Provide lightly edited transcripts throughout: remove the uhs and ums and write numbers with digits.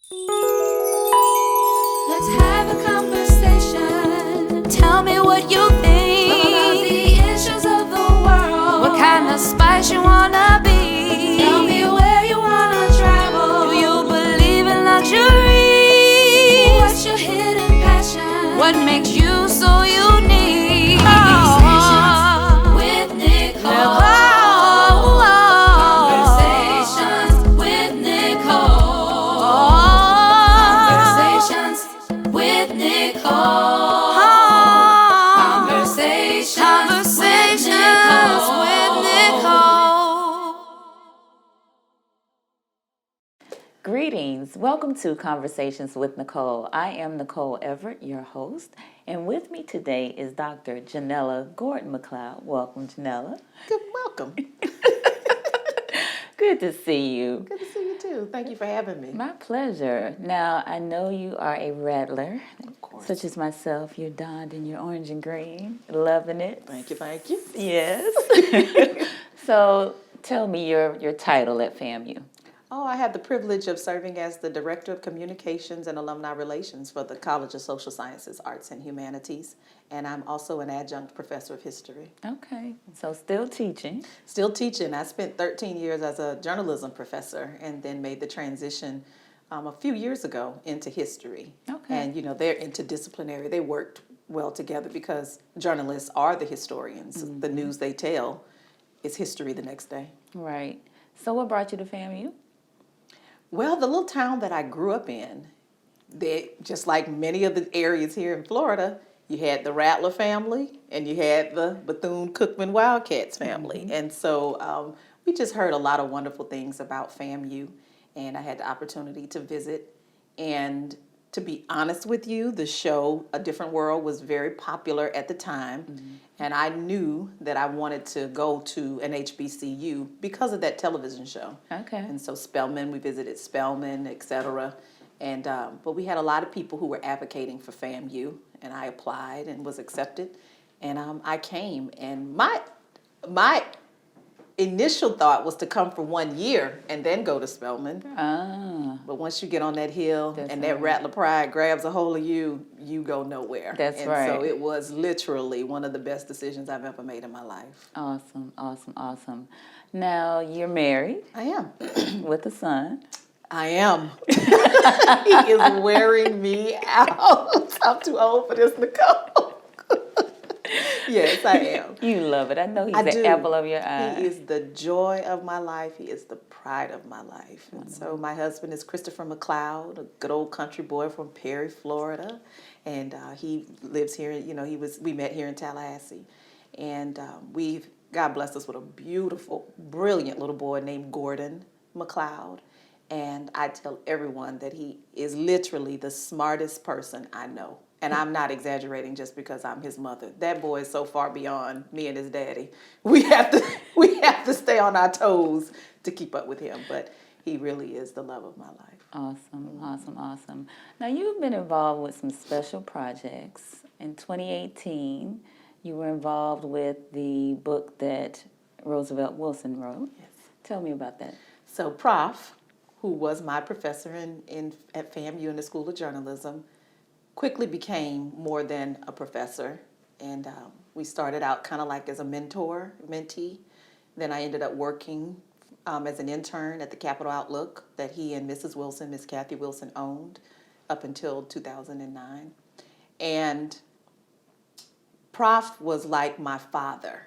Let's have a conversation. Tell me what you think about the issues of the world. What kind of spice you wanna be? Tell me where you wanna travel. Do you believe in luxury? What's your hidden passion? What makes you so unique? Conversations with Nicole. Conversations with Nicole. Conversations with Nicole. Conversations with Nicole. Greetings. Welcome to Conversations with Nicole. I am Nicole Everett, your host, and with me today is Dr. Yanela Mcleod. Welcome, Yanela. Good, welcome. Good to see you. Good to see you too. Thank you for having me. My pleasure. Now, I know you are a rattler, Of course. such as myself. You're donned in your orange and green, loving it. Thank you, thank you. Yes. So, tell me your title at FAMU. Oh, I have the privilege of serving as the Director of Communications and Alumni Relations for the College of Social Sciences, Arts, and Humanities, and I'm also an adjunct professor of history. Okay. So, still teaching. Still teaching. I spent 13 years as a journalism professor and then made the transition a few years ago into history. Okay. And, they're interdisciplinary. They worked well together because journalists are the historians. Mm-hmm. The news they tell is history the next day. Right. So, what brought you to FAMU? Well, the little town that I grew up in, just like many of the areas here in Florida, you had the Rattler family and you had the Bethune-Cookman Wildcats family. Mm-hmm. And so we just heard a lot of wonderful things about FAMU, and I had the opportunity to visit. And to be honest with you, the show A Different World was very popular at the time. Mm-hmm. And I knew that I wanted to go to an HBCU because of that television show. Okay. And so Spelman, we visited Spelman, et cetera. And, but we had a lot of people who were advocating for FAMU, and I applied and was accepted. And I came, and my initial thought was to come for 1 year and then go to Spelman. Ah. But once you get on that hill That's and right. that Rattler pride grabs a hold of you, you go nowhere. That's and right. So it was literally one of the best decisions I've ever made in my life. Awesome, awesome, awesome. Now, you're married I am. with a son. I am. He is wearing me out. I'm too old for this, Nicole. Yes, I am. You love it. I know he's I the do. apple of your eye. He is the joy of my life. He is the pride of my life. And so my husband is Christopher Mcleod, a good old country boy from Perry, Florida. And he lives here, we met here in Tallahassee. And God blessed us with a beautiful, brilliant little boy named Gordon Mcleod. And I tell everyone that he is literally the smartest person I know. And I'm not exaggerating just because I'm his mother. That boy is so far beyond me and his daddy. We have to stay on our toes to keep up with him. But he really is the love of my life. Awesome, awesome, awesome. Now, you've been involved with some special projects. In 2018, you were involved with the book that Roosevelt Wilson wrote. Yes. Tell me about that. So Prof, who was my professor at FAMU in the School of Journalism, quickly became more than a professor. And we started out kind of like as a mentee. Then I ended up working as an intern at the Capital Outlook that he and Mrs. Wilson, Miss Kathy Wilson, owned up until 2009. And Prof was like my father.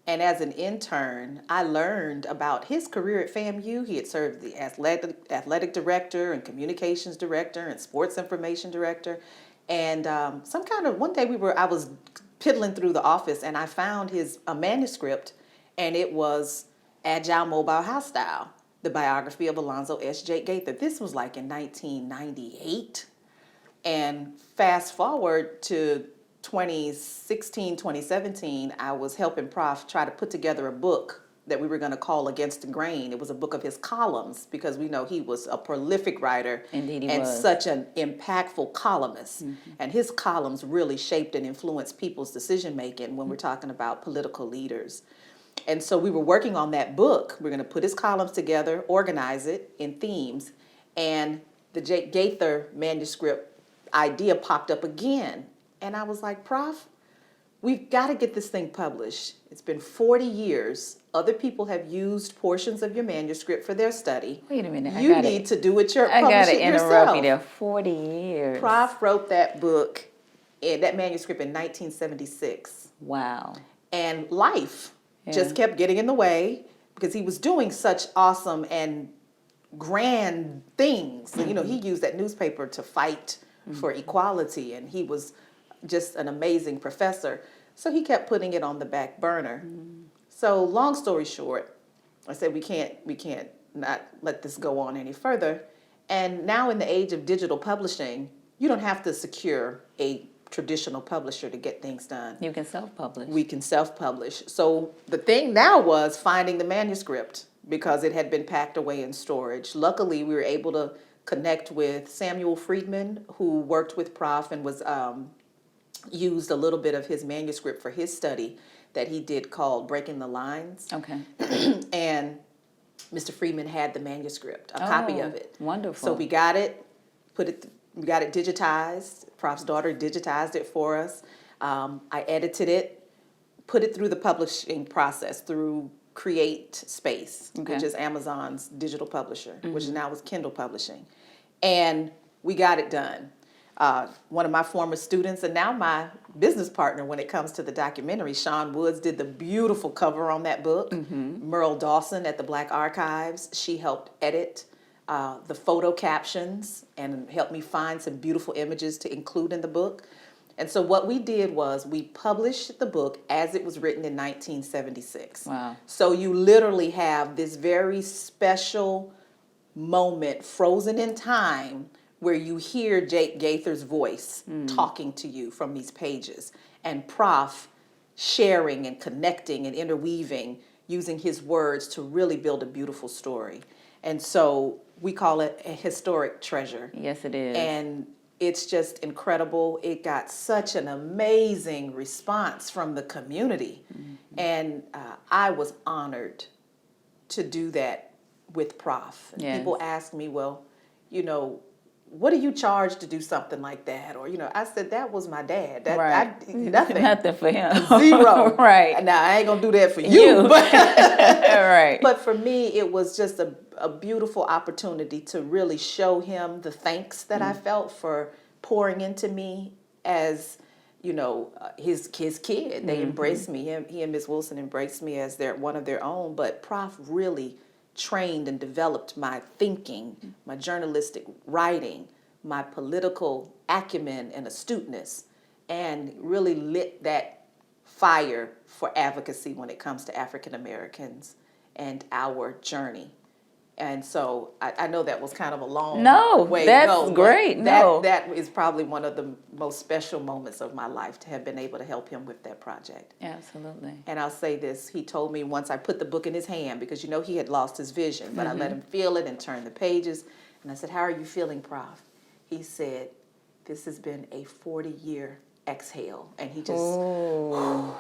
And as an intern, I learned about his career at FAMU. He had served the athletic director and communications director and sports information director. And one day I was piddling through the office and I found a manuscript, and it was Agile Mobile Hostile, the biography of Alonzo S. J. Gaither. This was like in 1998. And fast forward to 2016, 2017, I was helping Prof try to put together a book that we were going to call Against the Grain. It was a book of his columns because we know he was a prolific writer. Indeed he and was. Such an impactful columnist. Mm-hmm. And his columns really shaped and influenced people's decision making when we're talking about political leaders. And so we were working on that book. We're going to put his columns together, organize it in themes, and the Jake Gaither manuscript idea popped up again. And I was like, Prof, we've got to get this thing published. It's been 40 years. Other people have used portions of your manuscript for their study. Wait a minute. You need to do it I got publish to it interrupt yourself. you there. 40 years. Prof wrote that book, that manuscript in 1976. Wow. And life just kept getting in the way because he was doing such awesome and grand things. You know, he used that newspaper to fight for equality, and he was just an amazing professor. So he kept putting it on the back burner. So long story short, I said we can't not let this go on any further. And now in the age of digital publishing, you don't have to secure a traditional publisher to get things done. You can self-publish. We can self-publish. So the thing now was finding the manuscript because it had been packed away in storage. Luckily, we were able to connect with Samuel Friedman, who worked with Prof and was used a little bit of his manuscript for his study that he did called Breaking the Lines. Okay. And Mr. Friedman had the manuscript, a copy of it. Wonderful. So we got it, we got it digitized. Prof's daughter digitized it for us. I edited it, put it through the publishing process through Create Space, which is Amazon's digital publisher, which now is Kindle Publishing. And we got it done. One of my former students and now my business partner when it comes to the documentary, Sean Woods, did the beautiful cover on that book. Merle Dawson at the Black Archives, she helped edit the photo captions and helped me find some beautiful images to include in the book. And so what we did was we published the book as it was written in 1976. Wow. So you literally have this very special moment frozen in time where you hear Jake Gaither's voice talking to you from these pages and Prof sharing and connecting and interweaving using his words to really build a beautiful story. And so we call it a historic treasure. Yes, it is. And it's just incredible. It got such an amazing response from the community. And I was honored to do that with Prof. And people ask me, well, you know, what do you charge to do something like that? Or, you know, I said, that was my dad. Nothing. Nothing for him. Zero. Right. Now, I ain't going to do that for you. But, right. But for me, it was just a beautiful opportunity to really show him the thanks that I felt for pouring into me as, you know, his kid. They embraced me. He and Ms. Wilson embraced me as one of their own. But Prof really trained and developed my thinking, my journalistic writing, my political acumen and astuteness, and really lit that fire for advocacy when it comes to African Americans and our journey. And so I know that was kind of a long way to go. That's great. That is probably one of the most special moments of my life to have been able to help him with that project. Absolutely. And I'll say this, he told me once I put the book in his hand, because you know he had lost his vision, but I let him feel it and turn the pages. And I said, how are you feeling, Prof? He said, this has been a 40-year exhale. And he just, wow.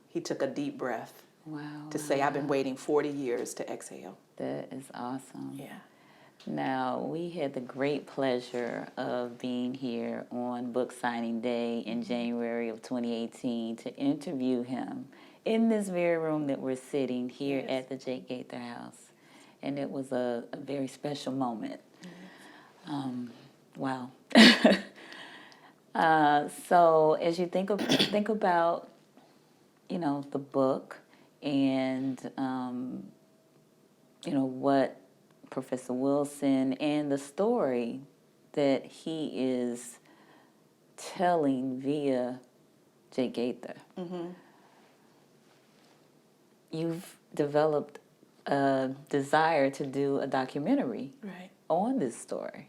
He took a deep breath. Wow. To say, I've been waiting 40 years to exhale. That is awesome. Yeah. Now, we had the great pleasure of being here on Book Signing Day in January of 2018 to interview him in this very room that we're sitting here at the Jake Gaither House. And it was a very special moment. Wow. So as you think about, you know, the book, and, you know, what Professor Wilson and the story that he is telling via Jake Gaither. You've developed a desire to do a documentary on this story.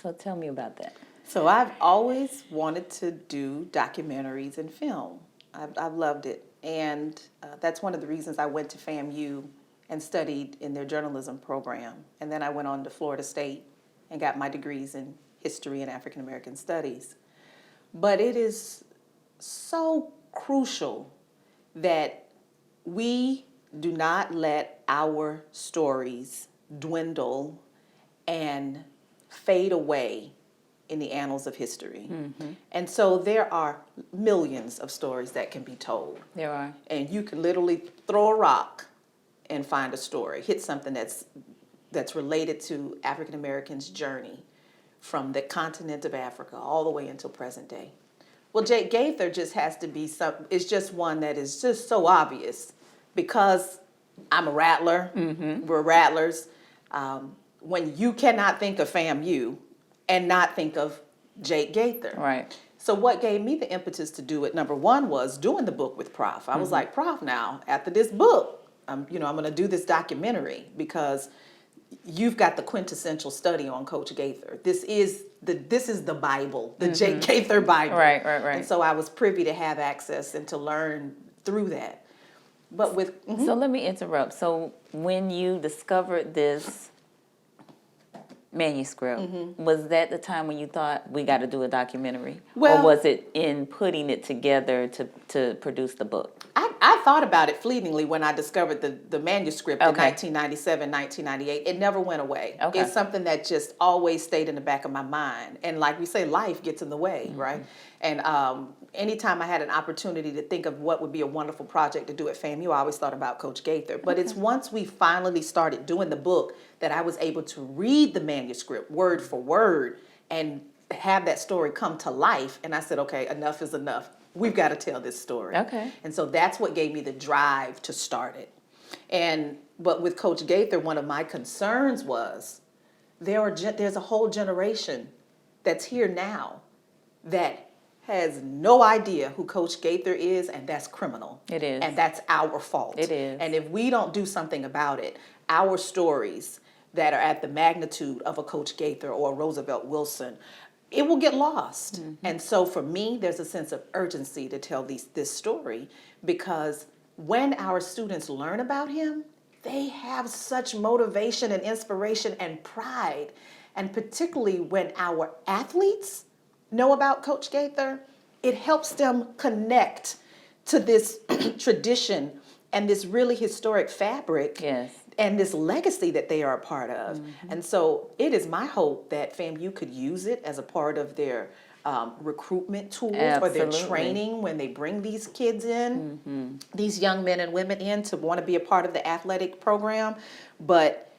So tell me about that. So I've always wanted to do documentaries and film. I've loved it. And that's one of the reasons I went to FAMU and studied in their journalism program. And then I went on to Florida State and got my degrees in history and African American studies. But it is so crucial that we do not let our stories dwindle and fade away in the annals of history. And so there are millions of stories that can be told. There are. And you can literally throw a rock and find a story, hit something that's related to African Americans' journey from the continent of Africa all the way until present day. Well, Jake Gaither just has to be it's just one that is just so obvious because I'm a rattler, we're rattlers. When you cannot think of FAMU and not think of Jake Gaither. Right. So what gave me the impetus to do it, number one, was doing the book with Prof. I was like, Prof, now, after this book, I'm going to do this documentary because you've got the quintessential study on Coach Gaither. This is the Bible, the Jake Gaither Bible. Right. And so I was privy to have access and to learn through that. But with So let me interrupt. So when you discovered this manuscript, was that the time when you thought we got to do a documentary? Well, or was it in putting it together to produce the book? I thought about it fleetingly when I discovered the manuscript in Okay. 1997, 1998. It never went away. Okay. It's something that just always stayed in the back of my mind. And like we say, life gets in the way, right? And anytime I had an opportunity to think of what would be a wonderful project to do at FAMU, I always thought about Coach Gaither. But it's once we finally started doing the book that I was able to read the manuscript word for word and have that story come to life. And I said, okay, enough is enough. We've got to tell this story. Okay. And so that's what gave me the drive to start it. But with Coach Gaither, one of my concerns was there's a whole generation that's here now that has no idea who Coach Gaither is, and that's criminal. It is. And that's our fault. It is. And if we don't do something about it, our stories that are at the magnitude of a Coach Gaither or a Roosevelt Wilson, it will get lost. And so for me, there's a sense of urgency to tell this story because when our students learn about him, they have such motivation and inspiration and pride. And particularly when our athletes know about Coach Gaither, it helps them connect to this tradition and this really historic fabric. Yes. And this legacy that they are a part of. And so it is my hope that FAMU could use it as a part of their recruitment tools or their Absolutely. training when they bring these kids in, these young men and women in to want to be a part of the athletic program. But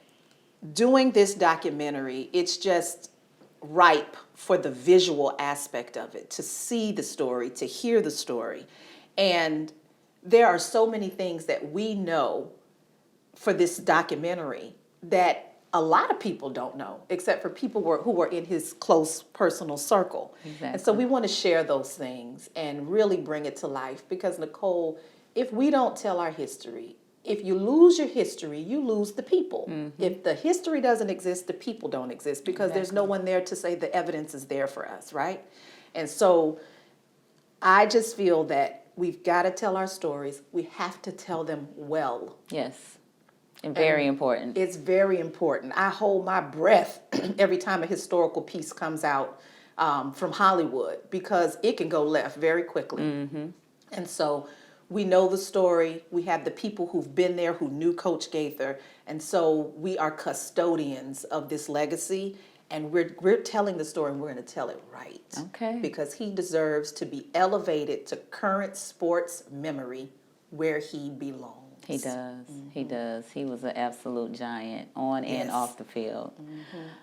doing this documentary, it's just ripe for the visual aspect of it, to see the story, to hear the story. And there are so many things that we know for this documentary that a lot of people don't know, except for people who were in his close personal circle. Exactly. And so we want to share those things and really bring it to life because, Nicole, if we don't tell our history, if you lose your history, you lose the people. If the history doesn't exist, the people don't exist because there's no one there to say the evidence is there for us, right? And so I just feel that we've got to tell our stories. We have to tell them well. Yes. And very important. It's very important. I hold my breath every time a historical piece comes out from Hollywood because it can go left very quickly. And so we know the story. We have the people who've been there who knew Coach Gaither. And so we are custodians of this legacy. And we're telling the story and we're going to tell it right. Okay. Because he deserves to be elevated to current sports memory where he belongs. He does. He does. He was an absolute giant on and off the field.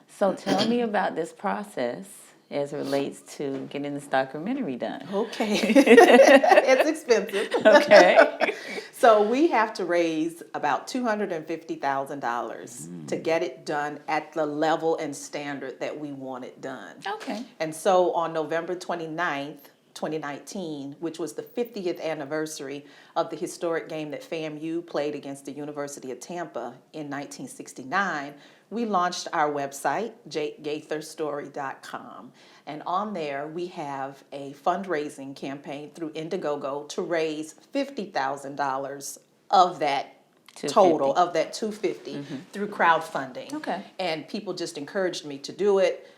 So tell me about this process as it relates to getting this documentary done. Okay. It's expensive. Okay. So we have to raise about $250,000 to get it done at the level and standard that we want it done. Okay. And so on November 29th, 2019, which was the 50th anniversary of the historic game that FAMU played against the University of Tampa in 1969, we launched our website, jakegaitherstory.com. And on there, we have a fundraising campaign through Indiegogo to raise $50,000 of that total, of that $250 through crowdfunding. Okay. And people just encouraged me to do it.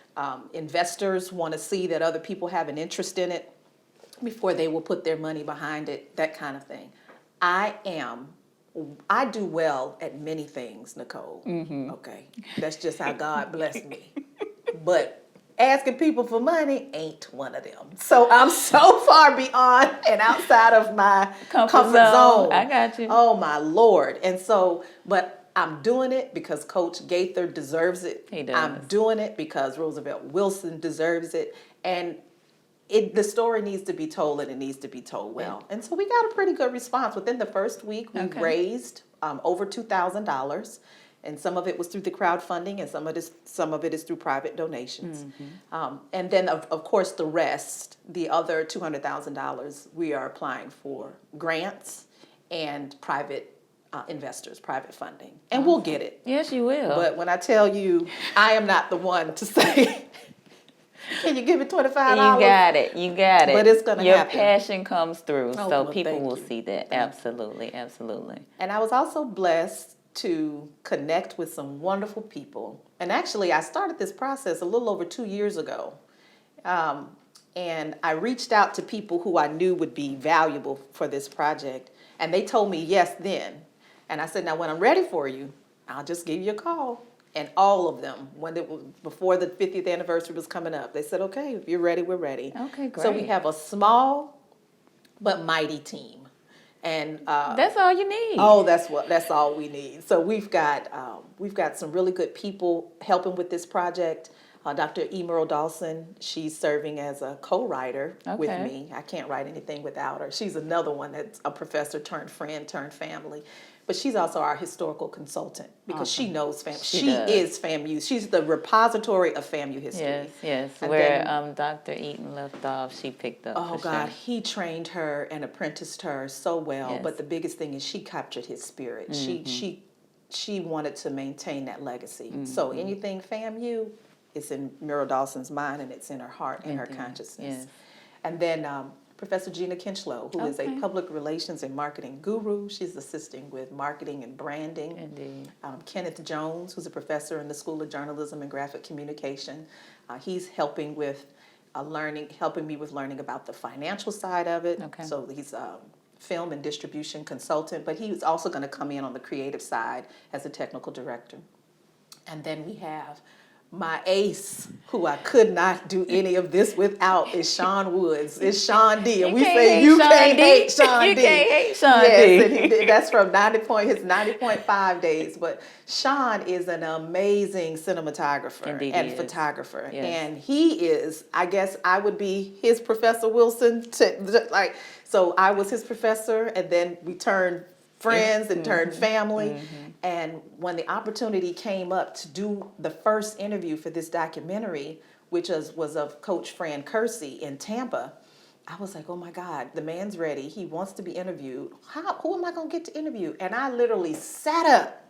Investors want to see that other people have an interest in it before they will put their money behind it, that kind of thing. I do well at many things, Nicole. Okay, that's just how God blessed me. it, but asking people for money ain't one of them. So I'm so far beyond and outside of my comfort zone. I got you. Oh my Lord. And so, but I'm doing it because Coach Gaither deserves it. He does. I'm doing it because Roosevelt Wilson deserves it. And the story needs to be told, and it needs to be told well. And so we got a pretty good response. Within the first week, we raised over $2,000. And some of it was through the crowdfunding, and some of it is through private donations. And then, of course, the rest, the other $200,000, we are applying for grants and private investors, private funding. And we'll get it. Yes, you will. But when I tell you, I am not the one to say, can you give me $25? You got it. But it's going to happen. Your passion comes through, Oh, so well, people will thank you. see that. Absolutely, absolutely. And I was also blessed to connect with some wonderful people. And actually, I started this process a little over 2 years ago. And I reached out to people who I knew would be valuable for this project. And they told me yes then. And I said, now when I'm ready for you, I'll just give you a call. And all of them, before the 50th anniversary was coming up, they said, okay, if you're ready, we're ready. Okay, great. So we have a small but mighty team. And that's all you need. Oh, that's all we need. So we've got some really good people helping with this project. Dr. Emerald Dawson, she's serving as a co-writer with me. I can't write anything without her. She's another one that's a professor turned friend turned family. But she's also our historical consultant because she knows FAMU. She is FAMU. She's the repository of FAMU history. Yes. And where Dr. Eaton left off, she picked up. Oh, God, he trained her and apprenticed her so well. Yes. But the biggest thing is she captured his spirit. She wanted to maintain that legacy. So anything FAMU, it's in Muriel Dawson's mind, and it's in her heart and her consciousness. Yes. And then Professor Gina Kinchlow, who is a public relations and marketing guru. She's assisting with marketing and branding. Indeed. Kenneth Jones, who's a professor in the School of Journalism and Graphic Communication. He's helping with helping me with learning about the financial side of it. Okay. So he's a film and distribution consultant, but he's also going to come in on the creative side as a technical director. And then we have my ace, who I could not do any of this without, is Sean Woods. It's Sean D. And we say you can't hate Sean D. You can't hate Sean D. Yes, and that's from his 90.5 days. But Sean is an amazing cinematographer and photographer. Yes. And he is, I guess I would be his Professor Wilson. So I was his professor, and then we turned friends and turned family. And when the opportunity came up to do the first interview for this documentary, which was of Coach Fran Kersey in Tampa, I was like, oh my God, the man's ready. He wants to be interviewed. Who am I going to get to interview? And I literally sat up.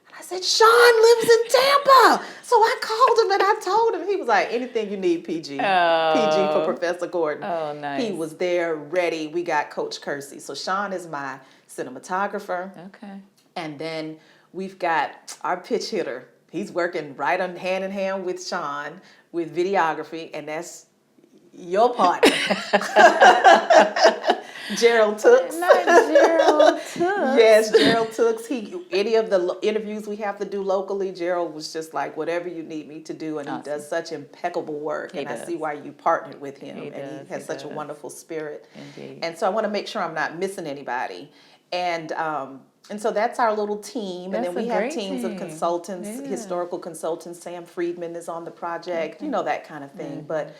And I said, Sean lives in Tampa. So I called him and I told him. He was like, anything you need, PG. PG for Professor Gordon. Oh, nice. He was there, ready. We got Coach Kersey. So Sean is my cinematographer. Okay. And then we've got our pitch hitter. He's working right on hand in hand with Sean with videography, and that's your partner. Gerald Tooks. Not Gerald Tooks. Yes, Gerald Tooks. Any of the interviews we have to do locally, Gerald was just like, whatever you need me to do, and he does such impeccable work. I see why you partnered with him, he has such a wonderful spirit. Indeed. And so I want to make sure I'm not missing anybody. And so that's our little team. And then we have teams of consultants, historical consultants. Sam Friedman is on the project, that kind of thing. But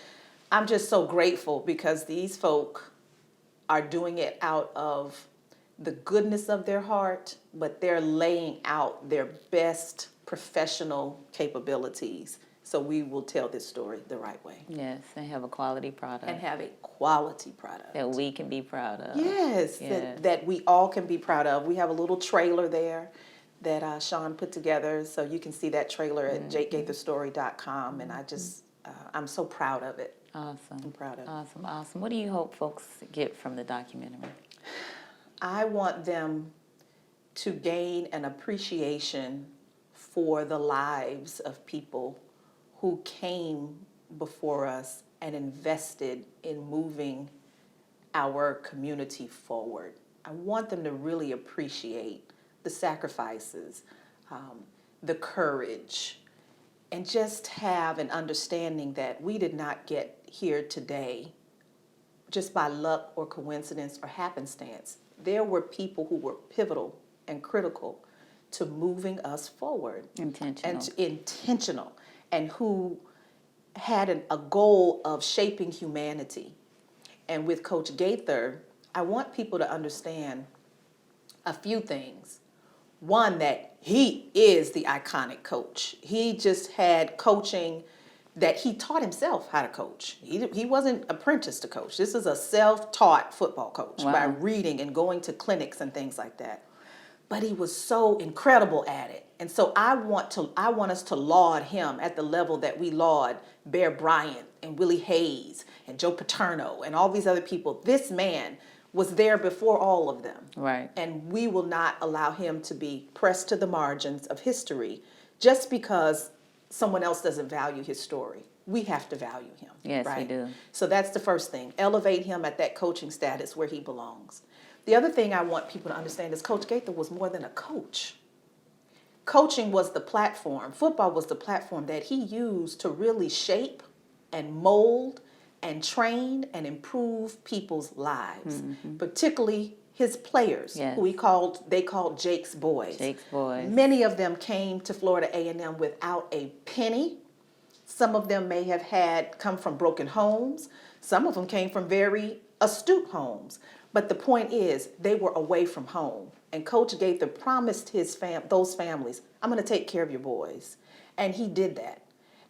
I'm just so grateful because these folk are doing it out of the goodness of their heart, but they're laying out their best professional capabilities. So we will tell this story the right way. Yes, and have a quality product. And have a quality product. That we can be proud of. Yes, that we all can be proud of. We have a little trailer there that Sean put together. So you can see that trailer at jakegaitherstory.com. And I'm so proud of it. Awesome. I'm proud of it. Awesome. What do you hope folks get from the documentary? I want them to gain an appreciation for the lives of people who came before us and invested in moving our community forward. I want them to really appreciate the sacrifices, the courage, and just have an understanding that we did not get here today just by luck or coincidence or happenstance. There were people who were pivotal and critical to moving us forward. Intentional. And who had a goal of shaping humanity. And with Coach Gaither, I want people to understand a few things. One, that he is the iconic coach. He just had coaching that he taught himself how to coach. He wasn't apprenticed to coach. This is a self-taught football coach by reading and going to clinics and things like that. But he was so incredible at it. And so I want us to laud him at the level that we laud Bear Bryant and Willie Hayes and Joe Paterno and all these other people. This man was there before all of them. Right. And we will not allow him to be pressed to the margins of history just because someone else doesn't value his story. We have to value him. Yes, right? we do. So that's the first thing. Elevate him at that coaching status where he belongs. The other thing I want people to understand is Coach Gaither was more than a coach. Coaching was the platform. Football was the platform that he used to really shape and mold and train and improve people's lives, particularly his players, who they called Jake's boys. Jake's boys. Many of them came to Florida A&M without a penny. Some of them may have come from broken homes. Some of them came from very astute homes. But the point is, they were away from home. And Coach Gaither promised those families, I'm going to take care of your boys. And he did that.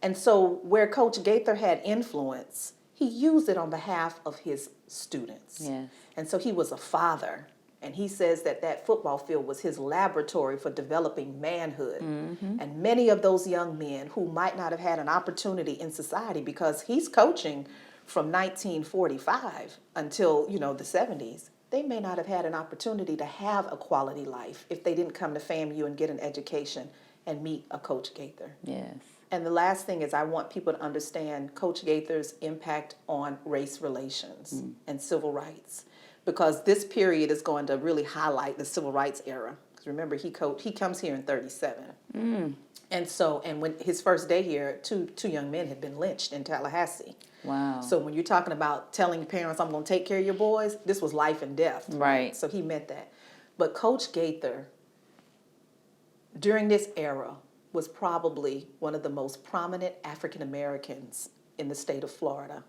And so where Coach Gaither had influence, he used it on behalf of his students. Yes. And so he was a father. And he says that football field was his laboratory for developing manhood. And many of those young men who might not have had an opportunity in society, because he's coaching from 1945 until, the 70s, they may not have had an opportunity to have a quality life if they didn't come to FAMU and get an education and meet a Coach Gaither. Yes. And the last thing is I want people to understand Coach Gaither's impact on race relations and civil rights, because this period is going to really highlight the civil rights era. Because remember, he comes here in 1937. And when his first day here, two young men had been lynched in Tallahassee. Wow. So when you're talking about telling parents, I'm going to take care of your boys, this was life and death. Right. So he meant that. But Coach Gaither, during this era, was probably one of the most prominent African Americans in the state of Florida.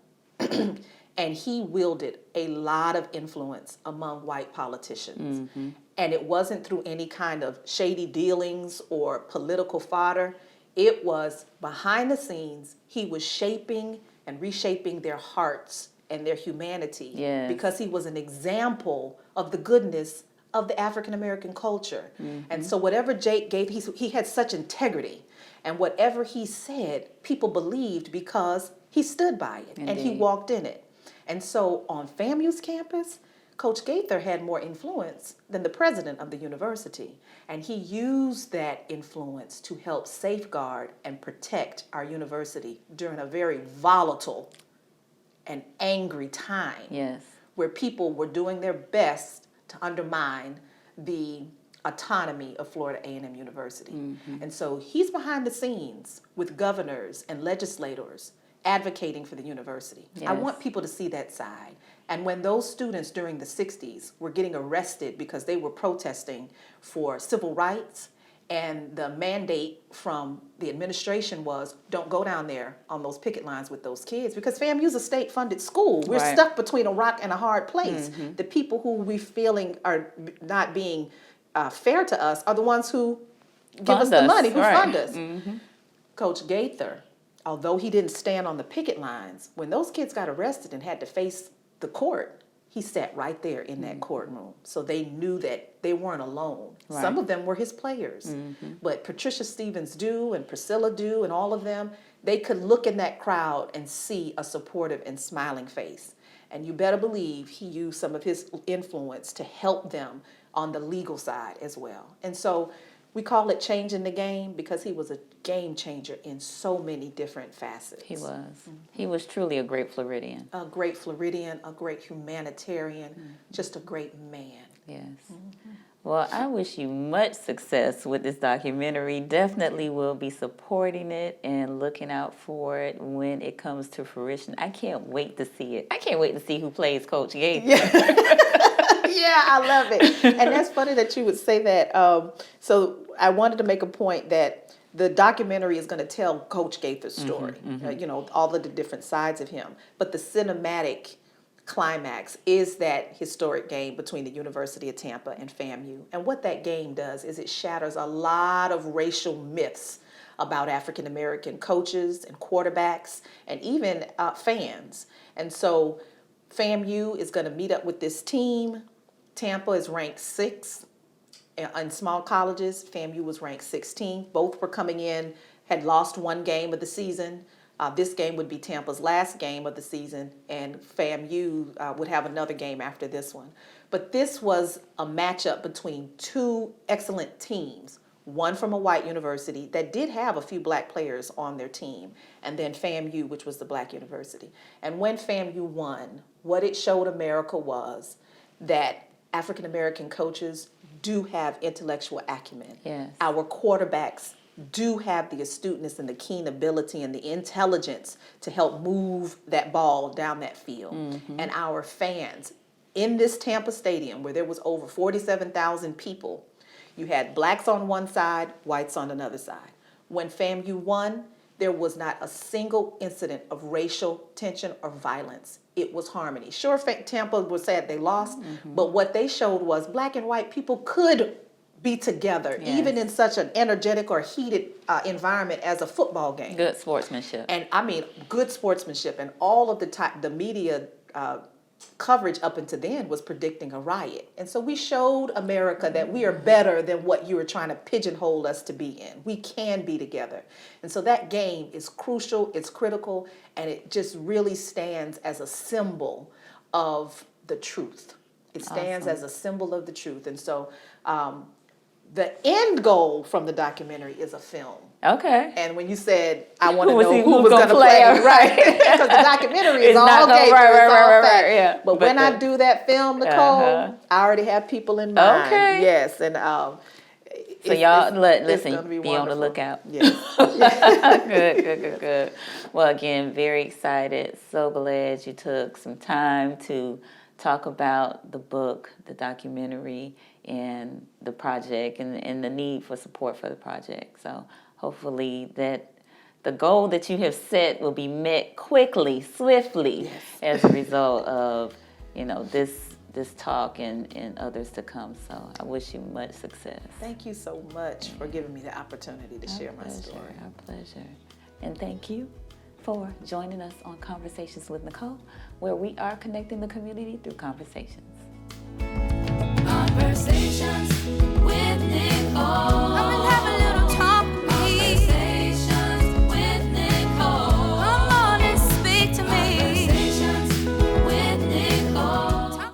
And he wielded a lot of influence among white politicians. And it wasn't through any kind of shady dealings or political fodder. It was behind the scenes. He was shaping and reshaping their hearts and their humanity. Yes. Because he was an example of the goodness of the African American culture. And so whatever Jake gave, he had such integrity. And whatever he said, people believed because he stood by it. Indeed. And he walked in it. And so on FAMU's campus, Coach Gaither had more influence than the president of the university. And he used that influence to help safeguard and protect our university during a very volatile and angry time. Yes. Where people were doing their best to undermine the autonomy of Florida A&M University. And so he's behind the scenes with governors and legislators advocating for the university. Yes. I want people to see that side. And when those students during the 60s were getting arrested because they were protesting for civil rights, and the mandate from the administration was, don't go down there on those picket lines with those kids, because FAMU's a state-funded school. We're stuck between a rock and a hard place. The people who we feeling are not being fair to us are the ones who give us the money, who fund us. Coach Gaither, although he didn't stand on the picket lines, when those kids got arrested and had to face the court, he sat right there in that courtroom. So they knew that they weren't alone. Right. Some of them were his players. But Patricia Stevens-Dew and Priscilla Dew and all of them, they could look in that crowd and see a supportive and smiling face. And you better believe he used some of his influence to help them on the legal side as well. And so we call it changing the game because he was a game changer in so many different facets. He was. He was truly a great Floridian. A great Floridian, a great humanitarian, just a great man. Yes. Well, I wish you much success with this documentary. Definitely will be supporting it and looking out for it when it comes to fruition. I can't wait to see it. I can't wait to see who plays Coach Gaither. Yeah, I love it. And that's funny that you would say that. So I wanted to make a point that the documentary is going to tell Coach Gaither's story, all of the different sides of him. But the cinematic climax is that historic game between the University of Tampa and FAMU. And what that game does is it shatters a lot of racial myths about African American coaches and quarterbacks and even fans. And so FAMU is going to meet up with this team. Tampa is ranked 6th in small colleges. FAMU was ranked 16th. Both were coming in, had lost one game of the season. This game would be Tampa's last game of the season, and FAMU would have another game after this one. But this was a matchup between two excellent teams, one from a white university that did have a few black players on their team, and then FAMU, which was the black university. And when FAMU won, what it showed America was that African American coaches do have intellectual acumen. Yes. Our quarterbacks do have the astuteness and the keen ability and the intelligence to help move that ball down that field. And our fans in this Tampa stadium, where there was over 47,000 people, you had blacks on one side, whites on another side. When FAMU won, there was not a single incident of racial tension or violence. It was harmony. Sure, Tampa was sad they lost, but what they showed was black and white people could be together, even in such an energetic or heated environment as a football game. Good sportsmanship. And I mean, good sportsmanship. And all of the media coverage up until then was predicting a riot. And so we showed America that we are better than what you were trying to pigeonhole us to be in. We can be together. And so that game is crucial, it's critical, and it just really stands as a symbol of the truth. It stands as a symbol of the truth. And so the end goal from the documentary is a film. Okay. And when you said, I want to know who who was going to play, right? Because the documentary is all gay, right, yeah. But when I do that film, Nicole, I already have people in mind. Okay. Yes, and so y'all, listen, be on the lookout. Yes. Good. Well, again, very excited. So glad you took some time to talk about the book, the documentary, and the project, and the need for support for the project. So hopefully that the goal that you have set will be met quickly, swiftly, as a result of, this talk and others to come. So I wish you much success. Thank you so much for giving me the opportunity to share my story. Our pleasure. And thank you for joining us on Conversations with Nicole, where we are connecting the community through conversations. Conversations with Nicole.